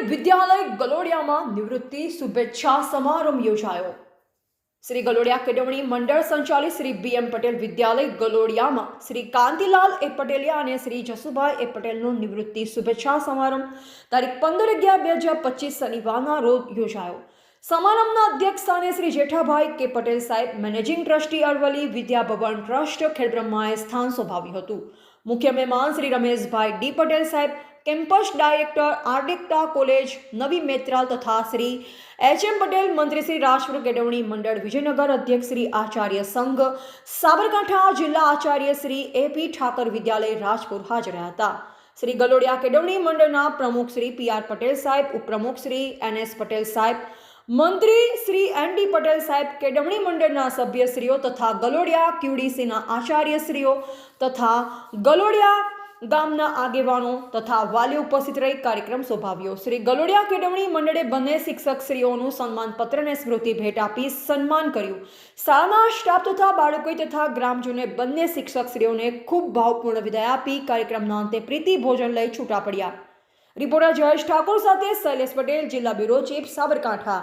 વિદ્યાલય ગલોડિયામાં નિવૃત્તિ શુભેચ્છા સમારંભ યોજાયો। શ્રી ગલોડિયા કેળવણી મંડળ સંચાલિત શ્રી BM પટેલ વિદ્યાલય ગલોડિયામાં શ્રી કાંતિલાલ એ પટેલિયા અને શ્રી જસુભાઈ એ પટેલનો નિવૃત્તિ શુભેચ્છા સમારંભ તારીખ 15/11/2025 શનિવારના રોજ યોજાયો। સમારંભના અધ્યક્ષ સ્થાને શ્રી જેઠાભાઈ કે પટેલ સાહેબ, મેનેજિંગ ટ્રસ્ટી અરવલ્લી વિદ્યા ભવન ટ્રસ્ટ ખેડબ્રહ્માએ સ્થાન શોભાવ્યું હતું। મુખ્ય મહેમાન શ્રી રમેશભાઈ ડી પટેલ સાહેબ, કેમ્પસ ડાયરેક્ટર આર્ડિક્ટા કોલેજ નવી મેત્રાલ તથા શ્રી HM પટેલ, મંત્રી શ્રી રાજપુર કેળવણી મંડળ વિજયનગર, અધ્યક્ષ શ્રી આચાર્ય સંઘ સાબરકાંઠા, જિલ્લા આચાર્ય શ્રી AP ઠાકર વિદ્યાલય રાજપુર હાજર હતા। શ્રી ગલોડિયા કેળવણી મંડળના પ્રમુખ શ્રી PR પટેલ સાહેબ, ઉપપ્રમુખ શ્રી NS પટેલ સાહેબ, મંત્રી શ્રી ND પટેલ સાહેબ, કેળવણી મંડળના સભ્યશ્રીઓ તથા ગલોડિયા QDCના આચાર્યશ્રીઓ તથા ગલોડિયા ગામના આગેવાનો તથા વાલીઓ ઉપસ્થિત રહી કાર્યક્રમ શોભાવ્યો। શ્રી ગલોડિયા કેળવણી મંડળે બંને શિક્ષકશ્રીઓનું સન્માનપત્ર અને સ્મૃતિ ભેટ આપી સન્માન કર્યું। શાળાના સ્ટાફ તથા બાળકો તથા ગ્રામજનોએ બંને શિક્ષકશ્રીઓને ખૂબ ભાવપૂર્ણ વિદાય આપી કાર્યક્રમના અંતે પ્રીતિ ભોજન લઈ છૂટા પડ્યા। રિપોર્ટર જયેશ ઠાકોર સાથે શૈલેષ પટેલ, જિલ્લા બ્યુરો ચીફ, સાબરકાંઠા।